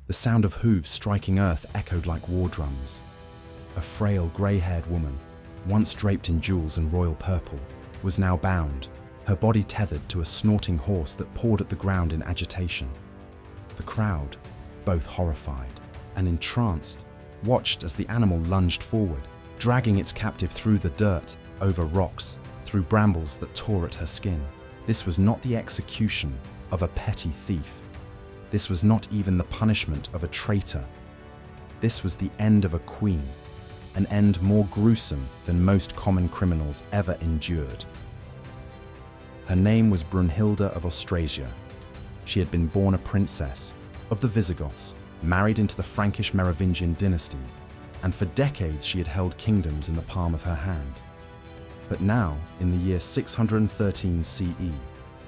The sound of hooves striking earth echoed like war drums. A frail, grey-haired woman, once draped in jewels and royal purple, was now bound, her body tethered to a snorting horse that pawed at the ground in agitation. The crowd, both horrified and entranced, watched as the animal lunged forward, dragging its captive through the dirt, over rocks, through brambles that tore at her skin. This was not the execution of a petty thief. This was not even the punishment of a traitor. This was the end of a queen, an end more gruesome than most common criminals ever endured. Her name was Brunhilda of Austrasia. She had been born a princess of the Visigoths, married into the Frankish Merovingian dynasty, and for decades she had held kingdoms in the palm of her hand. But now, in the year 613 CE,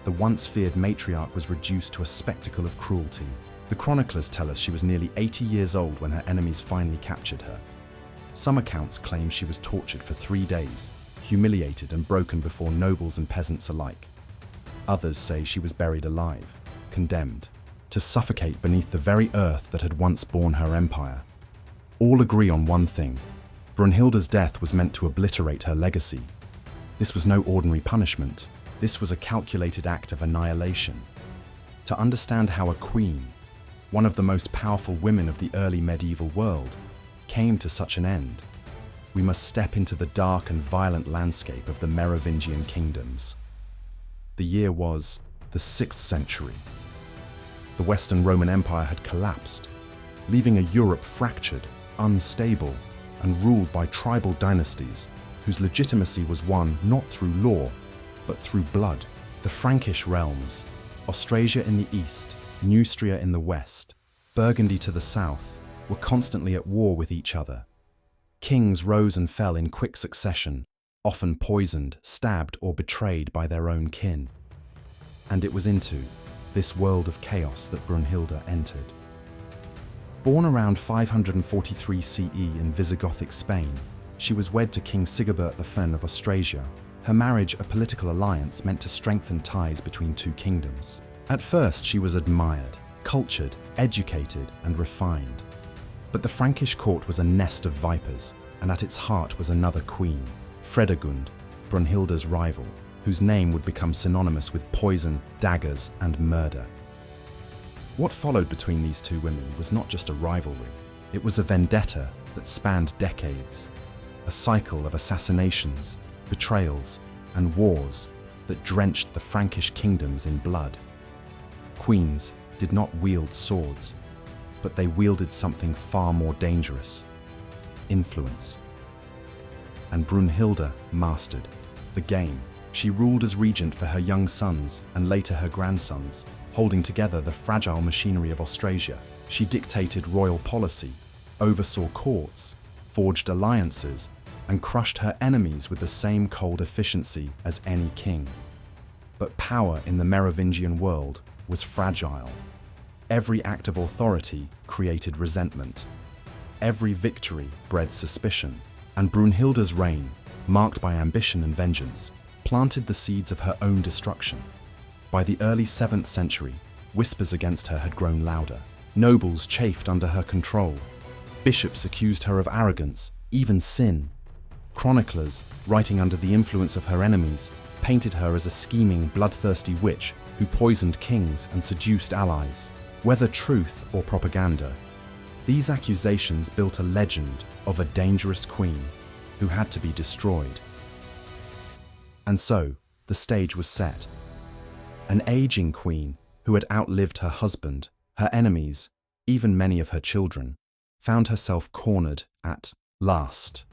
the once feared matriarch was reduced to a spectacle of cruelty. The chroniclers tell us she was nearly 80 years old when her enemies finally captured her. Some accounts claim she was tortured for 3 days, humiliated and broken before nobles and peasants alike. Others say she was buried alive, condemned to suffocate beneath the very earth that had once borne her empire. All agree on one thing: Brunhilda's death was meant to obliterate her legacy. This was no ordinary punishment. This was a calculated act of annihilation. To understand how a queen, one of the most powerful women of the early medieval world, came to such an end, we must step into the dark and violent landscape of the Merovingian kingdoms. The year was the 6th century. The Western Roman Empire had collapsed, leaving a Europe fractured, unstable, and ruled by tribal dynasties whose legitimacy was won not through law, but through blood. The Frankish realms, Austrasia in the east, Neustria in the west, Burgundy to the south, were constantly at war with each other. Kings rose and fell in quick succession, often poisoned, stabbed, or betrayed by their own kin. And it was into this world of chaos that Brunhilda entered. Born around 543 CE in Visigothic Spain, she was wed to King Sigibert I of Austrasia. Her marriage, a political alliance meant to strengthen ties between two kingdoms. At first, she was admired, cultured, educated, and refined. But the Frankish court was a nest of vipers, and at its heart was another queen, Fredegund, Brunhilda's rival, whose name would become synonymous with poison, daggers, and murder. What followed between these two women was not just a rivalry, it was a vendetta that spanned decades, a cycle of assassinations, betrayals, and wars that drenched the Frankish kingdoms in blood. Queens did not wield swords, but they wielded something far more dangerous: influence. And Brunhilda mastered the game. She ruled as regent for her young sons and later her grandsons, holding together the fragile machinery of Austrasia. She dictated royal policy, oversaw courts, forged alliances, and crushed her enemies with the same cold efficiency as any king. But power in the Merovingian world was fragile. Every act of authority created resentment. Every victory bred suspicion. And Brunhilda's reign, marked by ambition and vengeance, planted the seeds of her own destruction. By the early 7th century, whispers against her had grown louder. Nobles chafed under her control. Bishops accused her of arrogance, even sin. Chroniclers, writing under the influence of her enemies, painted her as a scheming, bloodthirsty witch who poisoned kings and seduced allies. Whether truth or propaganda, these accusations built a legend of a dangerous queen who had to be destroyed. And so, the stage was set. An aging queen who had outlived her husband, her enemies, even many of her children, found herself cornered at last.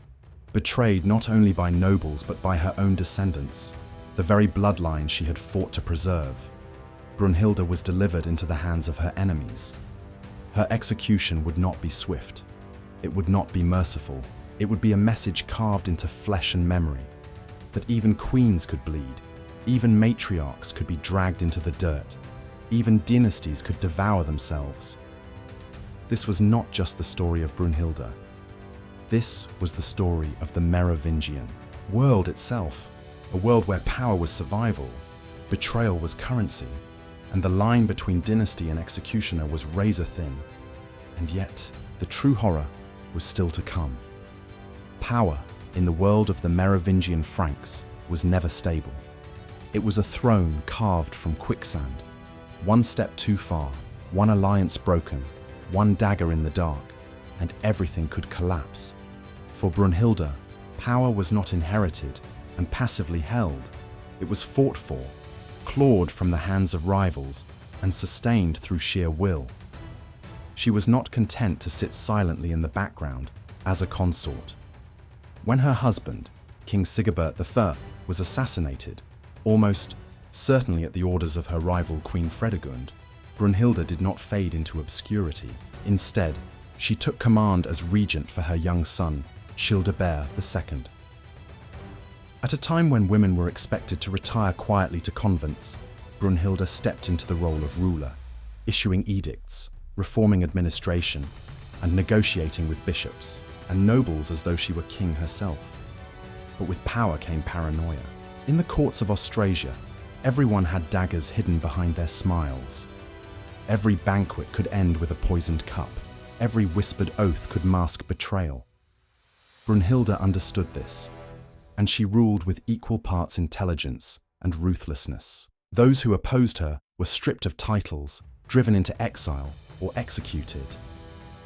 Betrayed not only by nobles but by her own descendants, the very bloodline she had fought to preserve. Brunhilda was delivered into the hands of her enemies. Her execution would not be swift. It would not be merciful. It would be a message carved into flesh and memory, that even queens could bleed, even matriarchs could be dragged into the dirt, even dynasties could devour themselves. This was not just the story of Brunhilda. This was the story of the Merovingian world itself, a world where power was survival, betrayal was currency, and the line between dynasty and executioner was razor thin. And yet, the true horror was still to come. Power in the world of the Merovingian Franks was never stable. It was a throne carved from quicksand. One step too far, one alliance broken, one dagger in the dark, and everything could collapse. For Brunhilda, power was not inherited and passively held. It was fought for, clawed from the hands of rivals, and sustained through sheer will. She was not content to sit silently in the background as a consort. When her husband, King Sigebert I, was assassinated, almost certainly at the orders of her rival Queen Fredegund, Brunhilda did not fade into obscurity. Instead, she took command as regent for her young son, Childebert II. At a time when women were expected to retire quietly to convents, Brunhilda stepped into the role of ruler, issuing edicts, reforming administration, and negotiating with bishops and nobles as though she were king herself. But with power came paranoia. In the courts of Austrasia, everyone had daggers hidden behind their smiles. Every banquet could end with a poisoned cup. Every whispered oath could mask betrayal. Brunhilda understood this, and she ruled with equal parts intelligence and ruthlessness. Those who opposed her were stripped of titles, driven into exile, or executed.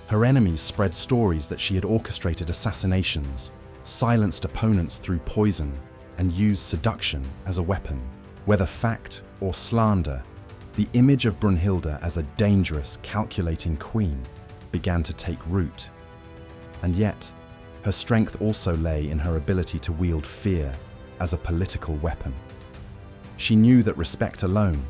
Her enemies spread stories that she had orchestrated assassinations, silenced opponents through poison, and used seduction as a weapon. Whether fact or slander, the image of Brunhilda as a dangerous, calculating queen began to take root. And yet, her strength also lay in her ability to wield fear as a political weapon. She knew that respect alone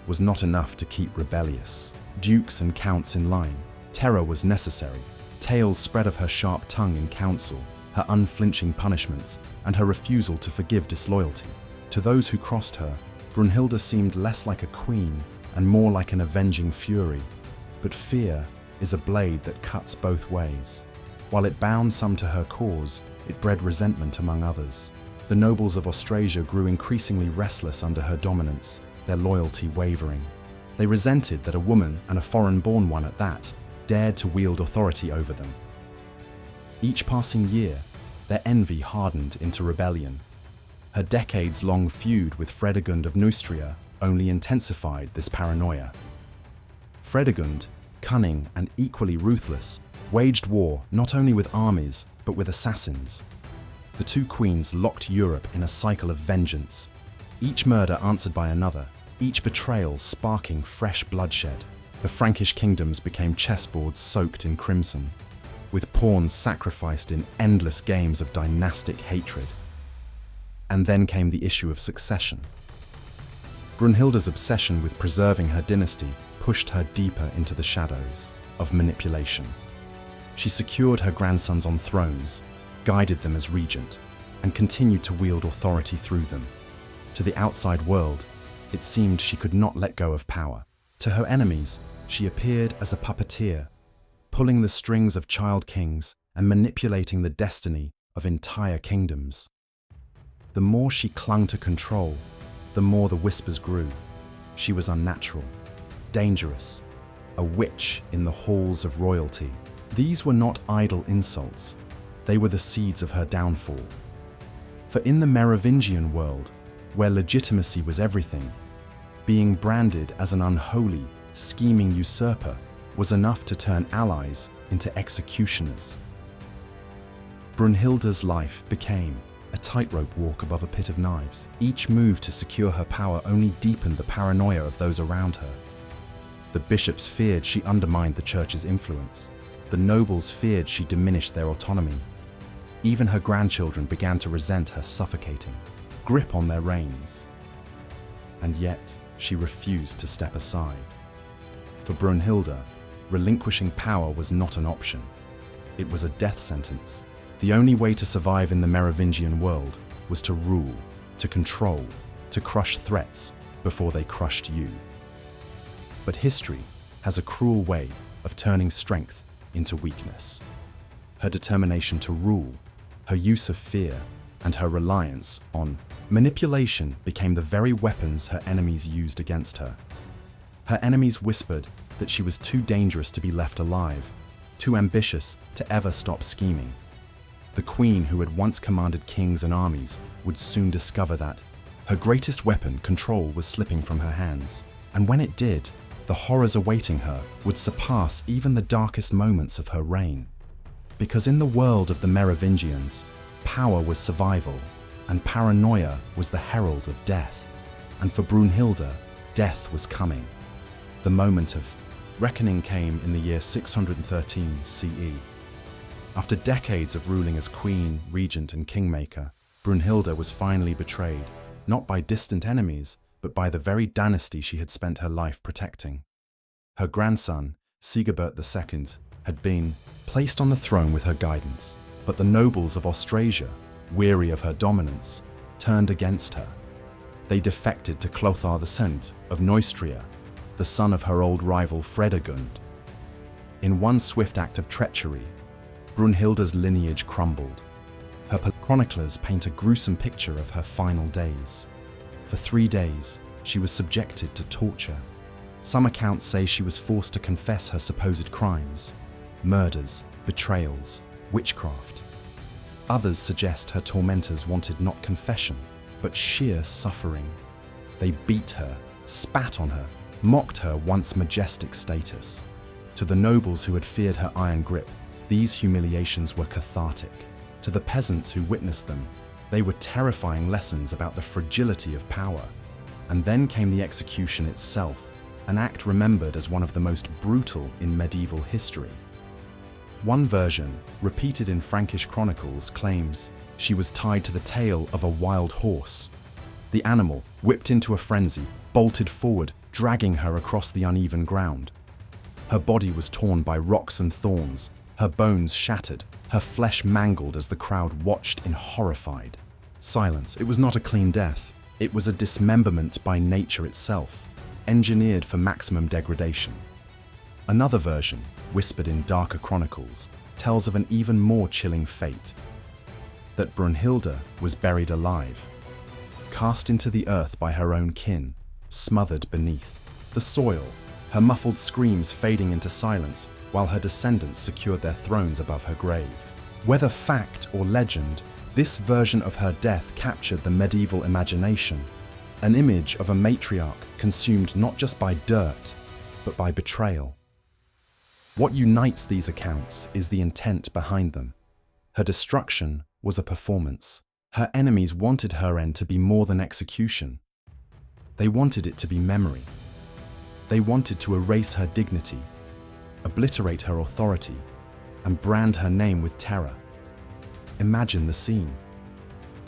was not enough to keep rebellious dukes and counts in line. Terror was necessary. Tales spread of her sharp tongue in council, her unflinching punishments, and her refusal to forgive disloyalty. To those who crossed her, Brunhilda seemed less like a queen and more like an avenging fury. But fear is a blade that cuts both ways. While it bound some to her cause, it bred resentment among others. The nobles of Austrasia grew increasingly restless under her dominance, their loyalty wavering. They resented that a woman, and a foreign-born one at that, dared to wield authority over them. Each passing year, their envy hardened into rebellion. Her decades-long feud with Fredegund of Neustria only intensified this paranoia. Fredegund, cunning and equally ruthless, waged war not only with armies, but with assassins. The two queens locked Europe in a cycle of vengeance, each murder answered by another, each betrayal sparking fresh bloodshed. The Frankish kingdoms became chessboards soaked in crimson, with pawns sacrificed in endless games of dynastic hatred. And then came the issue of succession. Brunhilda's obsession with preserving her dynasty pushed her deeper into the shadows of manipulation. She secured her grandsons on thrones, guided them as regent, and continued to wield authority through them. To the outside world, it seemed she could not let go of power. To her enemies, she appeared as a puppeteer, pulling the strings of child kings and manipulating the destiny of entire kingdoms. The more she clung to control, the more the whispers grew. She was unnatural, dangerous, a witch in the halls of royalty. These were not idle insults. They were the seeds of her downfall. For in the Merovingian world, where legitimacy was everything, being branded as an unholy, scheming usurper was enough to turn allies into executioners. Brunhilda's life became a tightrope walk above a pit of knives. Each move to secure her power only deepened the paranoia of those around her. The bishops feared she undermined the church's influence. The nobles feared she diminished their autonomy. Even her grandchildren began to resent her suffocating grip on their reins. And yet, she refused to step aside. For Brunhilda, relinquishing power was not an option. It was a death sentence. The only way to survive in the Merovingian world was to rule, to control, to crush threats before they crushed you. But history has a cruel way of turning strength into weakness. Her determination to rule, her use of fear, and her reliance on manipulation became the very weapons her enemies used against her. Her enemies whispered that she was too dangerous to be left alive, too ambitious to ever stop scheming. The queen, who had once commanded kings and armies, would soon discover that her greatest weapon, control, was slipping from her hands. And when it did, the horrors awaiting her would surpass even the darkest moments of her reign. Because in the world of the Merovingians, power was survival, and paranoia was the herald of death. And for Brunhilda, death was coming. The moment of reckoning came in the year 613 CE. After decades of ruling as queen, regent, and kingmaker, Brunhilda was finally betrayed, not by distant enemies, but by the very dynasty she had spent her life protecting. Her grandson, Sigebert II, had been placed on the throne with her guidance, but the nobles of Austrasia, weary of her dominance, turned against her. They defected to Clothar II of Neustria, the son of her old rival Fredegund. In one swift act of treachery, Brunhilda's lineage crumbled. Her chroniclers paint a gruesome picture of her final days. For 3 days, she was subjected to torture. Some accounts say she was forced to confess her supposed crimes, murders, betrayals, witchcraft. Others suggest her tormentors wanted not confession, but sheer suffering. They beat her, spat on her, mocked her once majestic status. To the nobles who had feared her iron grip, these humiliations were cathartic. To the peasants who witnessed them, they were terrifying lessons about the fragility of power. And then came the execution itself, an act remembered as one of the most brutal in medieval history. One version, repeated in Frankish chronicles, claims she was tied to the tail of a wild horse. The animal, whipped into a frenzy, bolted forward, dragging her across the uneven ground. Her body was torn by rocks and thorns, her bones shattered, her flesh mangled as the crowd watched in horrified silence. It was not a clean death. It was a dismemberment by nature itself, engineered for maximum degradation. Another version, whispered in darker chronicles, tells of an even more chilling fate. That Brunhilda was buried alive, cast into the earth by her own kin, smothered beneath the soil, her muffled screams fading into silence while her descendants secured their thrones above her grave. Whether fact or legend, this version of her death captured the medieval imagination, an image of a matriarch consumed not just by dirt, but by betrayal. What unites these accounts is the intent behind them. Her destruction was a performance. Her enemies wanted her end to be more than execution. They wanted it to be memory. They wanted to erase her dignity, obliterate her authority, and brand her name with terror. Imagine the scene.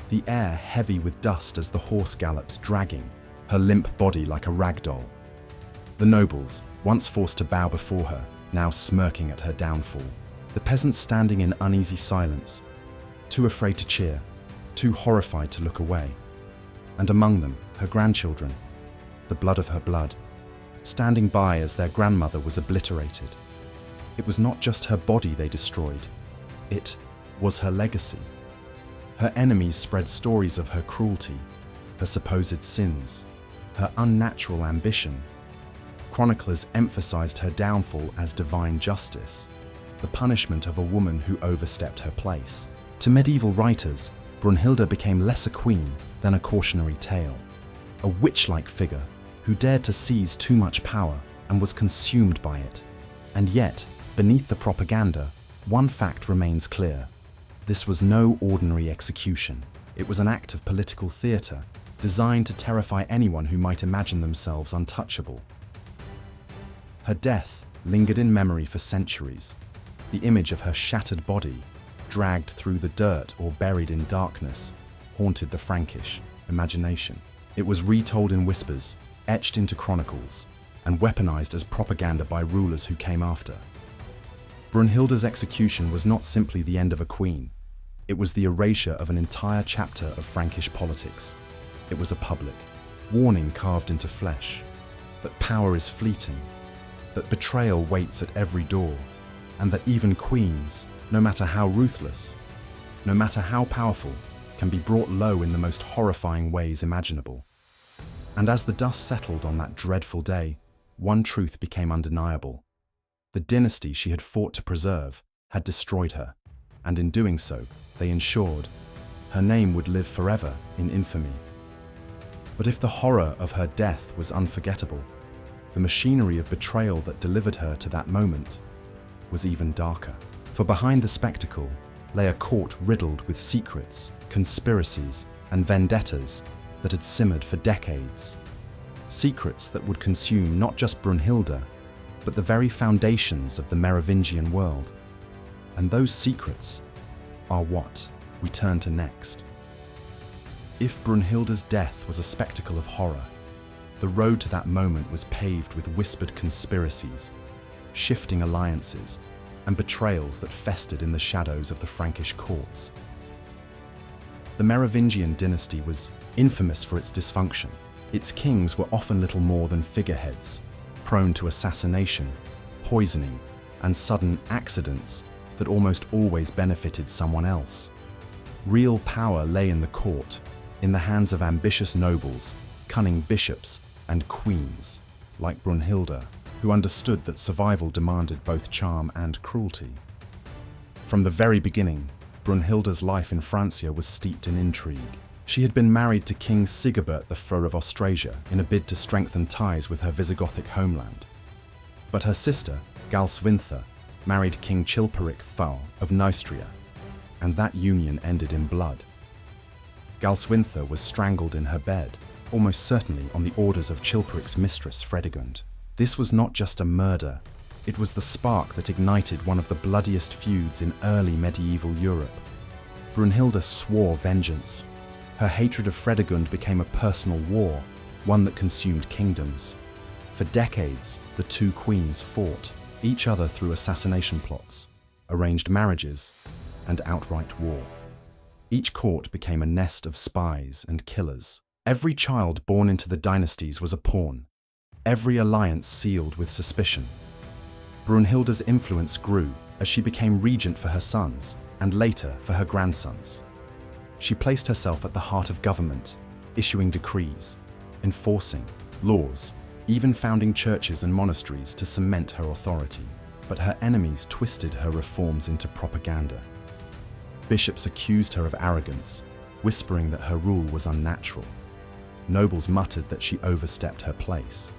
The air heavy with dust as the horse gallops, dragging her limp body like a rag doll. The nobles, once forced to bow before her, now smirking at her downfall. The peasants standing in uneasy silence, too afraid to cheer, too horrified to look away. And among them, her grandchildren, the blood of her blood, standing by as their grandmother was obliterated. It was not just her body they destroyed. It was her legacy. Her enemies spread stories of her cruelty, her supposed sins, her unnatural ambition. Chroniclers emphasized her downfall as divine justice, the punishment of a woman who overstepped her place. To medieval writers, Brunhilda became less a queen than a cautionary tale, a witch-like figure who dared to seize too much power and was consumed by it. And yet, beneath the propaganda, one fact remains clear. This was no ordinary execution. It was an act of political theatre, designed to terrify anyone who might imagine themselves untouchable. Her death lingered in memory for centuries. The image of her shattered body, dragged through the dirt or buried in darkness, haunted the Frankish imagination. It was retold in whispers, etched into chronicles, and weaponized as propaganda by rulers who came after. Brunhilda's execution was not simply the end of a queen. It was the erasure of an entire chapter of Frankish politics. It was a public warning carved into flesh, that power is fleeting, that betrayal waits at every door, and that even queens, no matter how ruthless, no matter how powerful, can be brought low in the most horrifying ways imaginable. And as the dust settled on that dreadful day, one truth became undeniable. The dynasty she had fought to preserve had destroyed her, and in doing so, they ensured her name would live forever in infamy. But if the horror of her death was unforgettable, the machinery of betrayal that delivered her to that moment was even darker. For behind the spectacle lay a court riddled with secrets, conspiracies, and vendettas that had simmered for decades. Secrets that would consume not just Brunhilda, but the very foundations of the Merovingian world. And those secrets are what we turn to next. If Brunhilda's death was a spectacle of horror, the road to that moment was paved with whispered conspiracies, shifting alliances, and betrayals that festered in the shadows of the Frankish courts. The Merovingian dynasty was infamous for its dysfunction. Its kings were often little more than figureheads, prone to assassination, poisoning, and sudden accidents that almost always benefited someone else. Real power lay in the court, in the hands of ambitious nobles, cunning bishops, and queens, like Brunhilda, who understood that survival demanded both charm and cruelty. From the very beginning, Brunhilda's life in Francia was steeped in intrigue. She had been married to King Sigibert I of Austrasia in a bid to strengthen ties with her Visigothic homeland. But her sister, Galswintha, married King Chilperic IV of Neustria, and that union ended in blood. Galswintha was strangled in her bed, almost certainly on the orders of Chilperic's mistress Fredegund. This was not just a murder, it was the spark that ignited one of the bloodiest feuds in early medieval Europe. Brunhilda swore vengeance. Her hatred of Fredegund became a personal war, one that consumed kingdoms. For decades, the two queens fought each other through assassination plots, arranged marriages, and outright war. Each court became a nest of spies and killers. Every child born into the dynasties was a pawn, every alliance sealed with suspicion. Brunhilda's influence grew as she became regent for her sons and later for her grandsons. She placed herself at the heart of government, issuing decrees, enforcing laws, even founding churches and monasteries to cement her authority. But her enemies twisted her reforms into propaganda. Bishops accused her of arrogance, whispering that her rule was unnatural. Nobles muttered that she overstepped her place.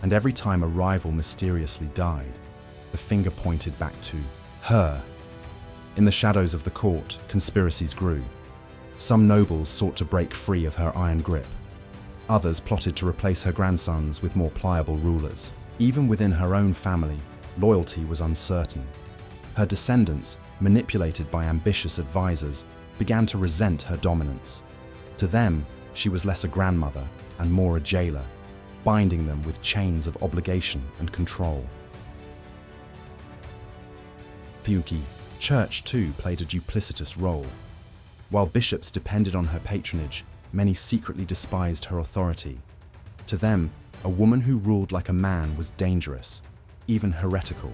And every time a rival mysteriously died, the finger pointed back to her. In the shadows of the court, conspiracies grew. Some nobles sought to break free of her iron grip. Others plotted to replace her grandsons with more pliable rulers. Even within her own family, loyalty was uncertain. Her descendants, manipulated by ambitious advisors, began to resent her dominance. To them, she was less a grandmother and more a jailer, binding them with chains of obligation and control. The church too played a duplicitous role. While bishops depended on her patronage, many secretly despised her authority. To them, a woman who ruled like a man was dangerous, even heretical.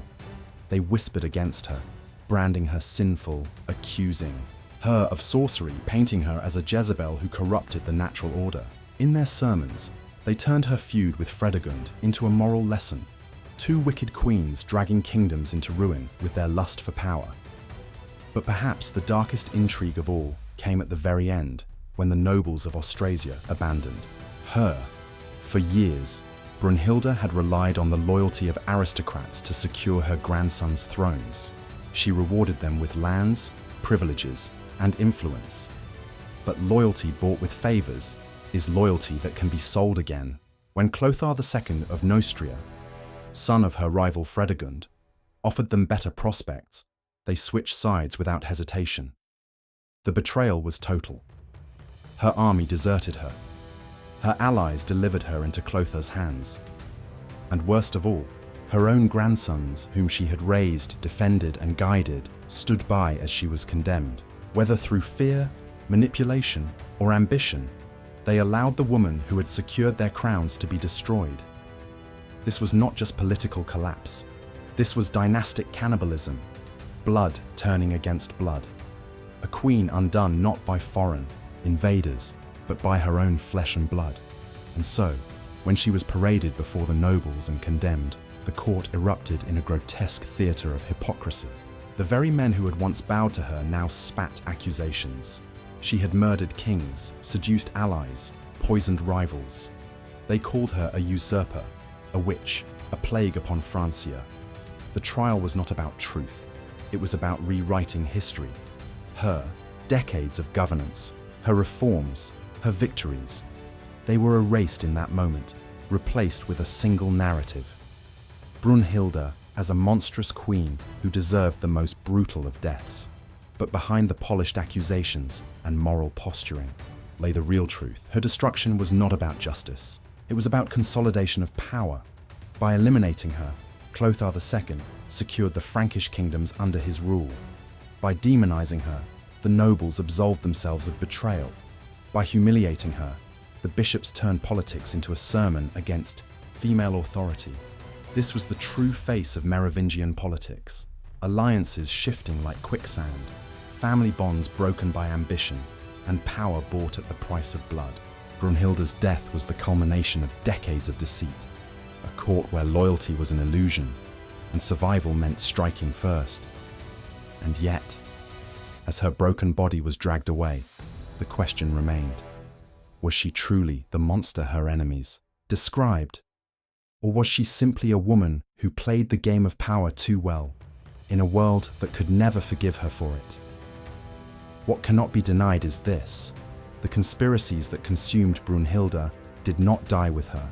They whispered against her, branding her sinful, accusing her of sorcery, painting her as a Jezebel who corrupted the natural order. In their sermons, they turned her feud with Fredegund into a moral lesson, two wicked queens dragging kingdoms into ruin with their lust for power. But perhaps the darkest intrigue of all came at the very end, when the nobles of Austrasia abandoned her. For years, Brunhilda had relied on the loyalty of aristocrats to secure her grandsons' thrones. She rewarded them with lands, privileges, and influence. But loyalty bought with favors is loyalty that can be sold again. When Clothar II of Neustria, son of her rival Fredegund, offered them better prospects, they switched sides without hesitation. The betrayal was total. Her army deserted her. Her allies delivered her into Clothar's hands. And worst of all, her own grandsons, whom she had raised, defended, and guided, stood by as she was condemned. Whether through fear, manipulation, or ambition, they allowed the woman who had secured their crowns to be destroyed. This was not just political collapse. This was dynastic cannibalism, blood turning against blood. A queen undone not by foreign invaders, but by her own flesh and blood. And so, when she was paraded before the nobles and condemned, the court erupted in a grotesque theatre of hypocrisy. The very men who had once bowed to her now spat accusations. She had murdered kings, seduced allies, poisoned rivals. They called her a usurper, a witch, a plague upon Francia. The trial was not about truth. It was about rewriting history. Her decades of governance, her reforms, her victories. They were erased in that moment, replaced with a single narrative. Brunhilda as a monstrous queen who deserved the most brutal of deaths. But behind the polished accusations and moral posturing lay the real truth. Her destruction was not about justice. It was about consolidation of power. By eliminating her, Clothar II secured the Frankish kingdoms under his rule. By demonizing her, the nobles absolved themselves of betrayal. By humiliating her, the bishops turned politics into a sermon against female authority. This was the true face of Merovingian politics. Alliances shifting like quicksand, family bonds broken by ambition, and power bought at the price of blood. Brunhilda's death was the culmination of decades of deceit, a court where loyalty was an illusion, and survival meant striking first. And yet, as her broken body was dragged away, the question remained. Was she truly the monster her enemies described? Or was she simply a woman who played the game of power too well, in a world that could never forgive her for it? What cannot be denied is this: the conspiracies that consumed Brunhilda did not die with her.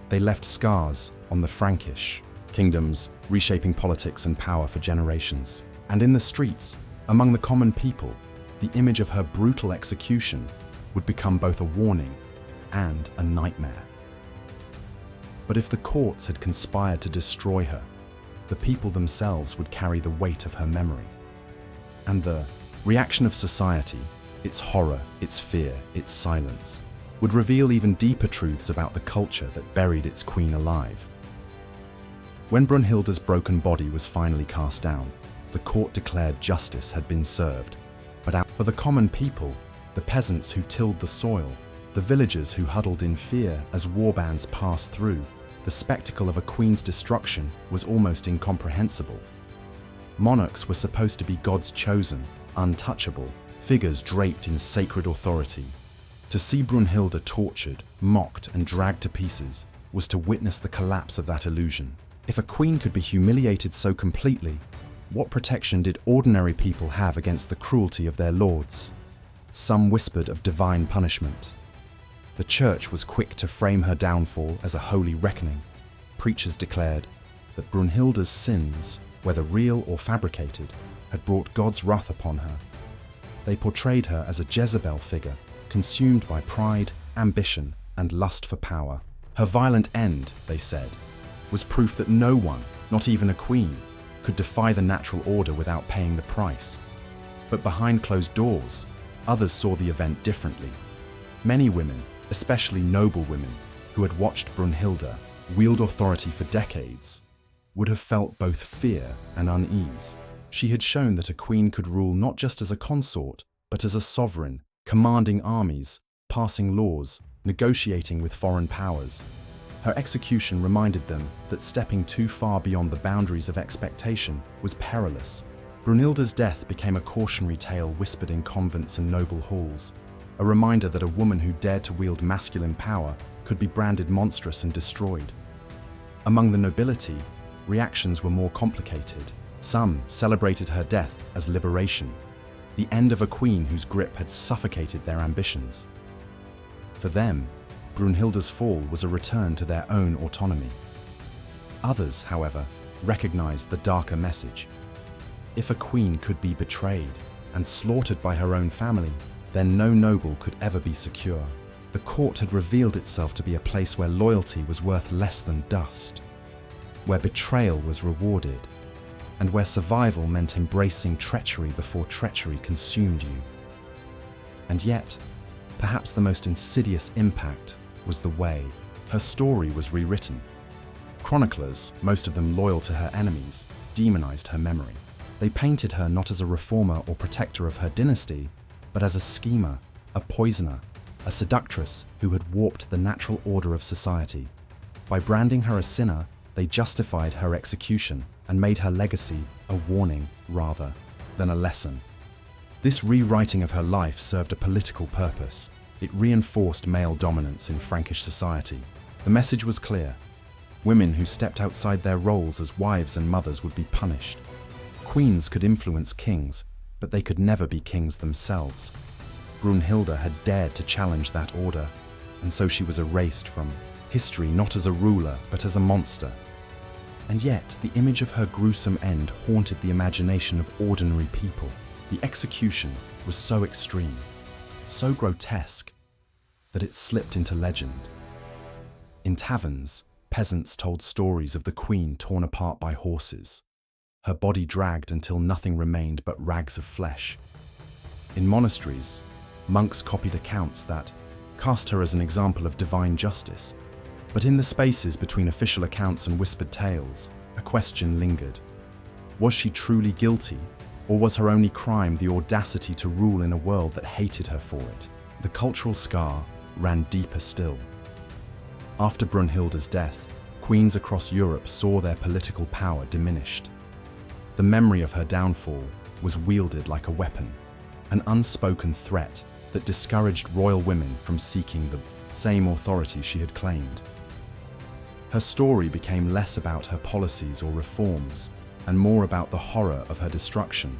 They left scars on the Frankish kingdoms, reshaping politics and power for generations. And in the streets, among the common people, the image of her brutal execution would become both a warning and a nightmare. But if the courts had conspired to destroy her, the people themselves would carry the weight of her memory. And the reaction of society, its horror, its fear, its silence, would reveal even deeper truths about the culture that buried its queen alive. When Brunhilda's broken body was finally cast down, the court declared justice had been served. But out for the common people, the peasants who tilled the soil, the villagers who huddled in fear as warbands passed through, the spectacle of a queen's destruction was almost incomprehensible. Monarchs were supposed to be God's chosen, untouchable, figures draped in sacred authority. To see Brunhilda tortured, mocked, and dragged to pieces was to witness the collapse of that illusion. If a queen could be humiliated so completely, what protection did ordinary people have against the cruelty of their lords? Some whispered of divine punishment. The church was quick to frame her downfall as a holy reckoning. Preachers declared that Brunhilda's sins, whether real or fabricated, had brought God's wrath upon her. They portrayed her as a Jezebel figure, consumed by pride, ambition, and lust for power. Her violent end, they said, was proof that no one, not even a queen, could defy the natural order without paying the price. But behind closed doors, others saw the event differently. Many women, especially noble women, who had watched Brunhilda wield authority for decades, would have felt both fear and unease. She had shown that a queen could rule not just as a consort, but as a sovereign, commanding armies, passing laws, negotiating with foreign powers. Her execution reminded them that stepping too far beyond the boundaries of expectation was perilous. Brunhilda's death became a cautionary tale whispered in convents and noble halls, a reminder that a woman who dared to wield masculine power could be branded monstrous and destroyed. Among the nobility, reactions were more complicated. Some celebrated her death as liberation, the end of a queen whose grip had suffocated their ambitions. For them, Brunhilda's fall was a return to their own autonomy. Others, however, recognized the darker message. If a queen could be betrayed and slaughtered by her own family, then no noble could ever be secure. The court had revealed itself to be a place where loyalty was worth less than dust, where betrayal was rewarded, and where survival meant embracing treachery before treachery consumed you. And yet, perhaps the most insidious impact was the way her story was rewritten. Chroniclers, most of them loyal to her enemies, demonized her memory. They painted her not as a reformer or protector of her dynasty, but as a schemer, a poisoner, a seductress who had warped the natural order of society. By branding her a sinner, They justified her execution and made her legacy a warning rather than a lesson. This rewriting of her life served a political purpose. It reinforced male dominance in Frankish society. The message was clear. Women who stepped outside their roles as wives and mothers would be punished. Queens could influence kings, but they could never be kings themselves. Brunhilda had dared to challenge that order, and so she was erased from history not as a ruler, but as a monster. And yet, the image of her gruesome end haunted the imagination of ordinary people. The execution was so extreme, so grotesque, that it slipped into legend. In taverns, peasants told stories of the queen torn apart by horses, her body dragged until nothing remained but rags of flesh. In monasteries, monks copied accounts that cast her as an example of divine justice. But in the spaces between official accounts and whispered tales, a question lingered. Was she truly guilty, or was her only crime the audacity to rule in a world that hated her for it? The cultural scar ran deeper still. After Brunhilda's death, queens across Europe saw their political power diminished. The memory of her downfall was wielded like a weapon, an unspoken threat that discouraged royal women from seeking the same authority she had claimed. Her story became less about her policies or reforms, and more about the horror of her destruction,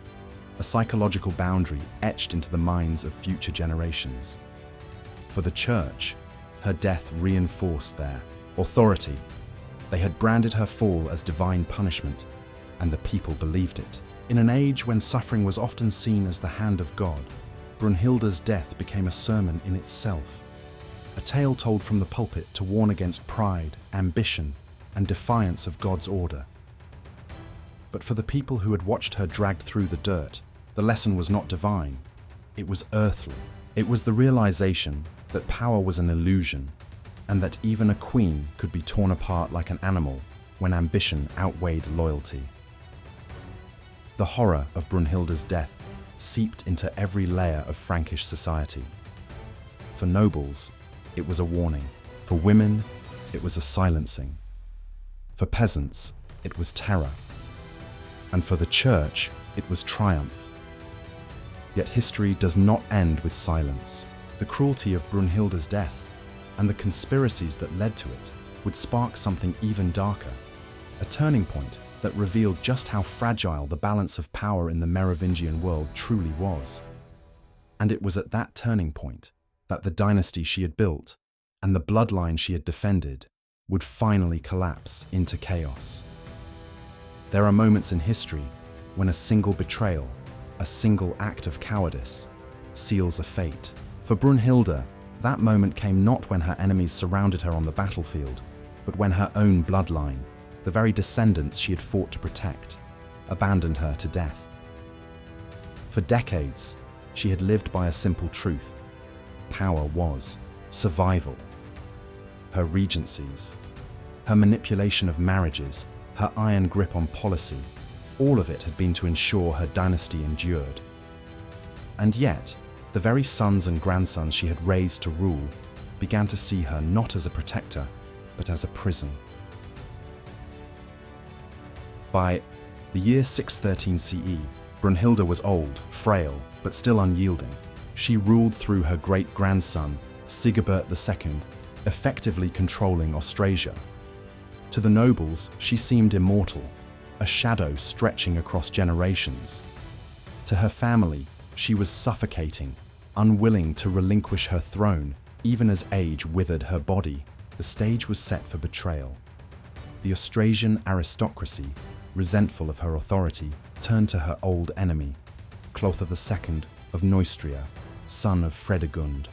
a psychological boundary etched into the minds of future generations. For the Church, her death reinforced their authority. They had branded her fall as divine punishment, and the people believed it. In an age when suffering was often seen as the hand of God, Brunhilda's death became a sermon in itself, a tale told from the pulpit to warn against pride, ambition, and defiance of God's order. But for the people who had watched her dragged through the dirt, the lesson was not divine, it was earthly. It was the realization that power was an illusion, and that even a queen could be torn apart like an animal when ambition outweighed loyalty. The horror of Brunhilda's death seeped into every layer of Frankish society. For nobles, it was a warning. For women, it was a silencing. For peasants, it was terror. And for the Church, it was triumph. Yet history does not end with silence. The cruelty of Brunhilda's death and the conspiracies that led to it would spark something even darker, a turning point that revealed just how fragile the balance of power in the Merovingian world truly was. And it was at that turning point that the dynasty she had built and the bloodline she had defended would finally collapse into chaos. There are moments in history when a single betrayal, a single act of cowardice, seals a fate. For Brunhilda, that moment came not when her enemies surrounded her on the battlefield, but when her own bloodline, the very descendants she had fought to protect, abandoned her to death. For decades, she had lived by a simple truth. Power was survival. Her regencies, her manipulation of marriages, her iron grip on policy, all of it had been to ensure her dynasty endured. And yet, the very sons and grandsons she had raised to rule began to see her not as a protector, but as a prison. By the year 613 CE, Brunhilda was old, frail, but still unyielding. She ruled through her great-grandson, Sigebert II, effectively controlling Austrasia. To the nobles, she seemed immortal, a shadow stretching across generations. To her family, she was suffocating, unwilling to relinquish her throne, even as age withered her body. The stage was set for betrayal. The Austrasian aristocracy, resentful of her authority, turned to her old enemy, Clothar II of Neustria, son of Fredegund.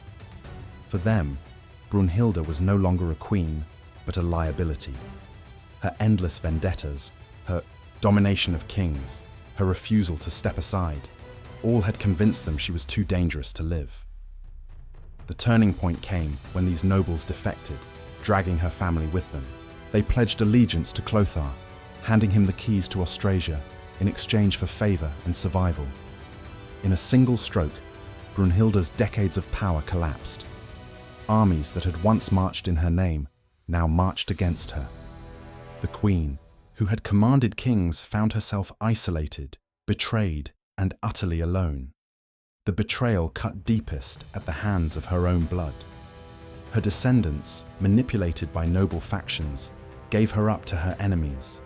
For them, Brunhilda was no longer a queen, but a liability. Her endless vendettas, her domination of kings, her refusal to step aside, all had convinced them she was too dangerous to live. The turning point came when these nobles defected, dragging her family with them. They pledged allegiance to Clothar, handing him the keys to Austrasia in exchange for favor and survival. In a single stroke, Brunhilda's decades of power collapsed. Armies that had once marched in her name now marched against her. The queen, who had commanded kings, found herself isolated, betrayed, and utterly alone. The betrayal cut deepest at the hands of her own blood. Her descendants, manipulated by noble factions, gave her up to her enemies.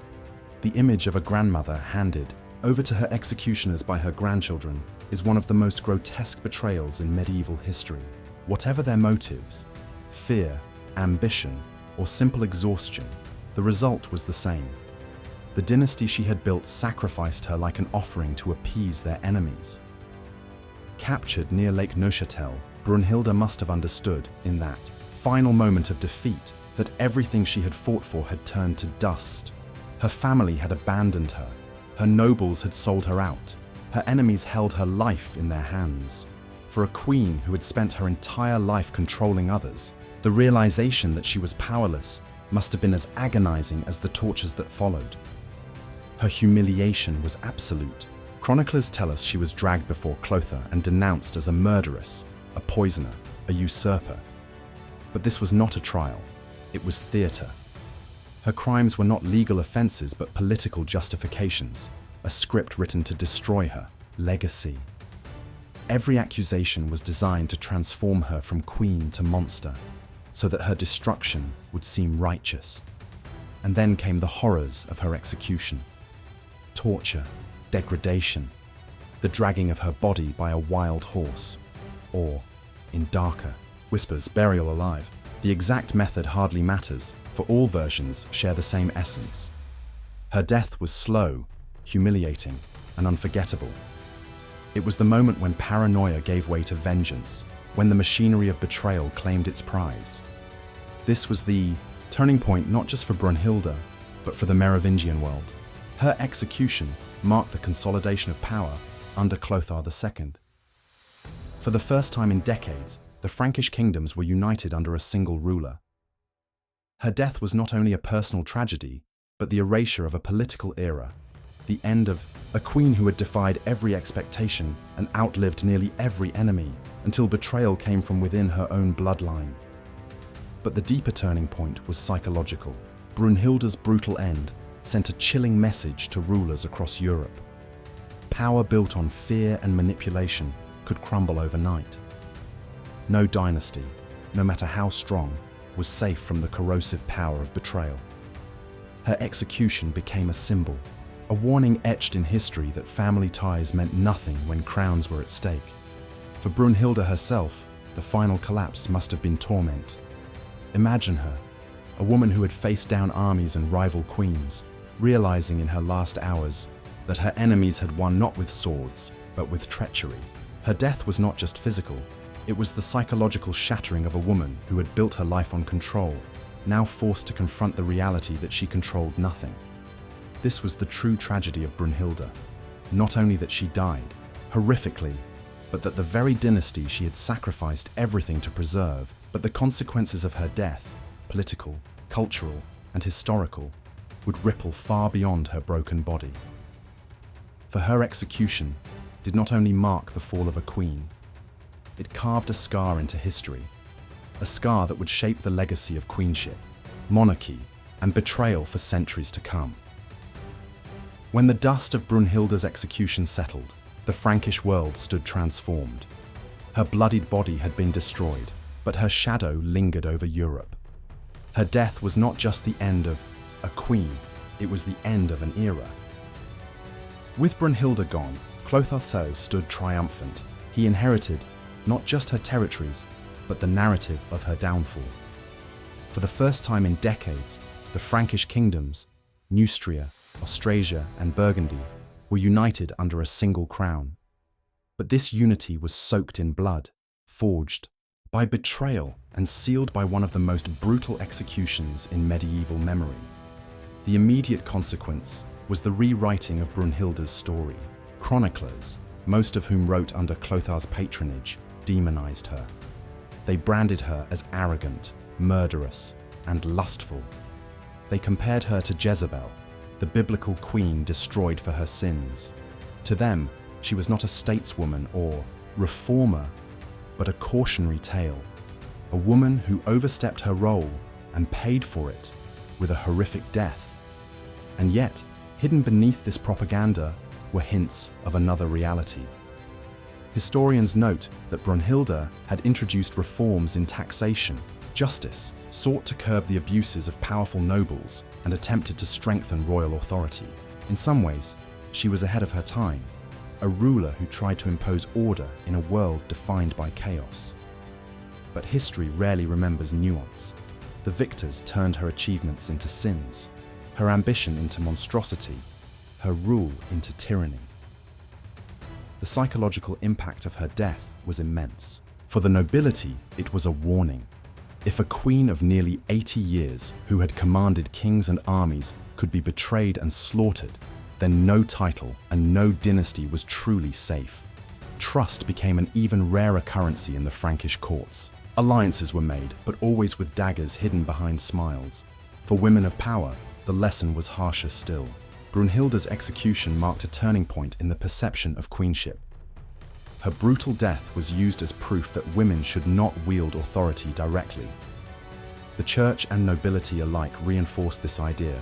The image of a grandmother handed over to her executioners by her grandchildren is one of the most grotesque betrayals in medieval history. Whatever their motives, fear, ambition, or simple exhaustion, the result was the same. The dynasty she had built sacrificed her like an offering to appease their enemies. Captured near Lake Neuchâtel, Brunhilda must have understood, in that final moment of defeat, that everything she had fought for had turned to dust. Her family had abandoned her. Her nobles had sold her out. Her enemies held her life in their hands. For a queen who had spent her entire life controlling others, the realization that she was powerless must have been as agonizing as the tortures that followed. Her humiliation was absolute. Chroniclers tell us she was dragged before Clothar and denounced as a murderess, a poisoner, a usurper. But this was not a trial. It was theatre. Her crimes were not legal offenses but political justifications, a script written to destroy her legacy. Every accusation was designed to transform her from queen to monster, so that her destruction would seem righteous. And then came the horrors of her execution. Torture, degradation, the dragging of her body by a wild horse, or, in darker whispers, burial alive. The exact method hardly matters, for all versions share the same essence. Her death was slow, humiliating, and unforgettable. It was the moment when paranoia gave way to vengeance, when the machinery of betrayal claimed its prize. This was the turning point not just for Brunhilda, but for the Merovingian world. Her execution marked the consolidation of power under Clothar II. For the first time in decades, the Frankish kingdoms were united under a single ruler. Her death was not only a personal tragedy, but the erasure of a political era, the end of a queen who had defied every expectation and outlived nearly every enemy, until betrayal came from within her own bloodline. But the deeper turning point was psychological. Brunhilda's brutal end sent a chilling message to rulers across Europe. Power built on fear and manipulation could crumble overnight. No dynasty, no matter how strong, was safe from the corrosive power of betrayal. Her execution became a symbol, a warning etched in history that family ties meant nothing when crowns were at stake. For Brunhilda herself, the final collapse must have been torment. Imagine her, a woman who had faced down armies and rival queens, realizing in her last hours that her enemies had won not with swords, but with treachery. Her death was not just physical, it was the psychological shattering of a woman who had built her life on control, now forced to confront the reality that she controlled nothing. This was the true tragedy of Brunhilda. Not only that she died, horrifically, but that the very dynasty she had sacrificed everything to preserve, but the consequences of her death, political, cultural, and historical, would ripple far beyond her broken body. For her execution did not only mark the fall of a queen, it carved a scar into history, a scar that would shape the legacy of queenship, monarchy, and betrayal for centuries to come. When the dust of Brunhilda's execution settled, the Frankish world stood transformed. Her bloodied body had been destroyed, but her shadow lingered over Europe. Her death was not just the end of a queen, it was the end of an era. With Brunhilda gone, Clothar II stood triumphant. He inherited not just her territories, but the narrative of her downfall. For the first time in decades, the Frankish kingdoms, Neustria, Austrasia, and Burgundy, were united under a single crown. But this unity was soaked in blood, forged by betrayal, and sealed by one of the most brutal executions in medieval memory. The immediate consequence was the rewriting of Brunhilda's story. Chroniclers, most of whom wrote under Clothar's patronage, demonized her. They branded her as arrogant, murderous, and lustful. They compared her to Jezebel, the biblical queen destroyed for her sins. To them, she was not a stateswoman or reformer, but a cautionary tale, a woman who overstepped her role and paid for it with a horrific death. And yet, hidden beneath this propaganda were hints of another reality. Historians note that Brunhilda had introduced reforms in taxation, justice, sought to curb the abuses of powerful nobles, and attempted to strengthen royal authority. In some ways, she was ahead of her time, a ruler who tried to impose order in a world defined by chaos. But history rarely remembers nuance. The victors turned her achievements into sins, her ambition into monstrosity, her rule into tyranny. The psychological impact of her death was immense. For the nobility, it was a warning. If a queen of nearly 80 years, who had commanded kings and armies, could be betrayed and slaughtered, then no title and no dynasty was truly safe. Trust became an even rarer currency in the Frankish courts. Alliances were made, but always with daggers hidden behind smiles. For women of power, the lesson was harsher still. Brunhilda's execution marked a turning point in the perception of queenship. Her brutal death was used as proof that women should not wield authority directly. The church and nobility alike reinforced this idea,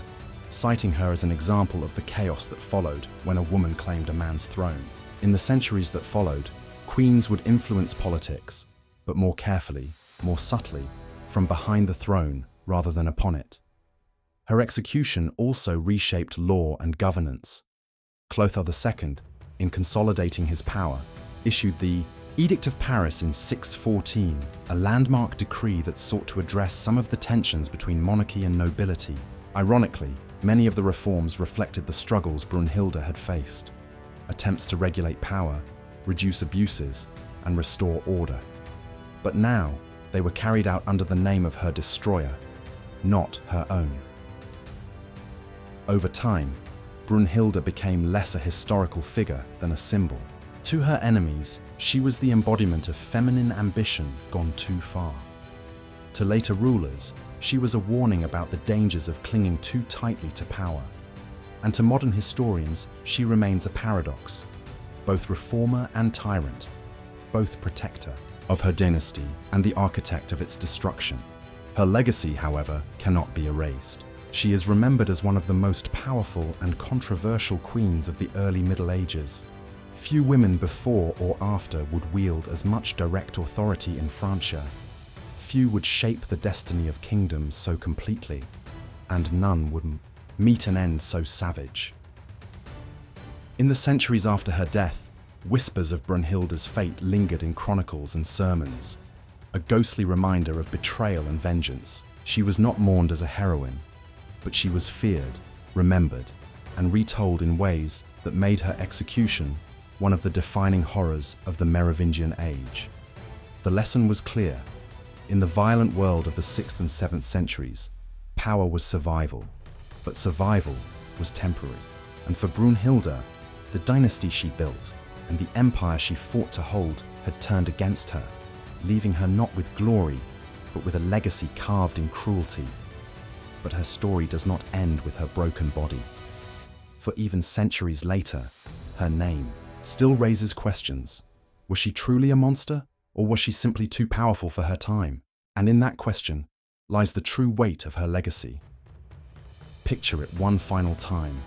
citing her as an example of the chaos that followed when a woman claimed a man's throne. In the centuries that followed, queens would influence politics, but more carefully, more subtly, from behind the throne rather than upon it. Her execution also reshaped law and governance. Clothar II, in consolidating his power, issued the Edict of Paris in 614, a landmark decree that sought to address some of the tensions between monarchy and nobility. Ironically, many of the reforms reflected the struggles Brunhilda had faced. Attempts to regulate power, reduce abuses, and restore order. But now, they were carried out under the name of her destroyer, not her own. Over time, Brunhilda became less a historical figure than a symbol. To her enemies, she was the embodiment of feminine ambition gone too far. To later rulers, she was a warning about the dangers of clinging too tightly to power. And to modern historians, she remains a paradox, both reformer and tyrant, both protector of her dynasty and the architect of its destruction. Her legacy, however, cannot be erased. She is remembered as one of the most powerful and controversial queens of the early Middle Ages. Few women before or after would wield as much direct authority in Francia. Few would shape the destiny of kingdoms so completely, and none would meet an end so savage. In the centuries after her death, whispers of Brunhilda's fate lingered in chronicles and sermons, a ghostly reminder of betrayal and vengeance. She was not mourned as a heroine, but she was feared, remembered, and retold in ways that made her execution one of the defining horrors of the Merovingian age. The lesson was clear. In the violent world of the 6th and 7th centuries, power was survival, but survival was temporary. And for Brunhilda, the dynasty she built and the empire she fought to hold had turned against her, leaving her not with glory, but with a legacy carved in cruelty. But her story does not end with her broken body. For even centuries later, her name still raises questions. Was she truly a monster, or was she simply too powerful for her time? And in that question lies the true weight of her legacy. Picture it one final time.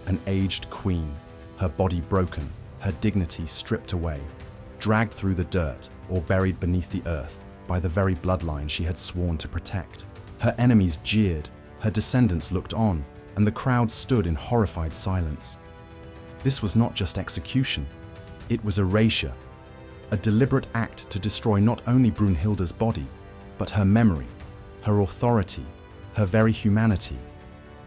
An aged queen, her body broken, her dignity stripped away, dragged through the dirt or buried beneath the earth by the very bloodline she had sworn to protect. Her enemies jeered, her descendants looked on, and the crowd stood in horrified silence. This was not just execution, it was erasure, a deliberate act to destroy not only Brunhilda's body, but her memory, her authority, her very humanity.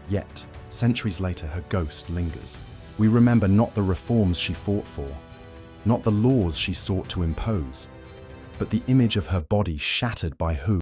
Yet, centuries later, her ghost lingers. We remember not the reforms she fought for, not the laws she sought to impose, but the image of her body shattered by who?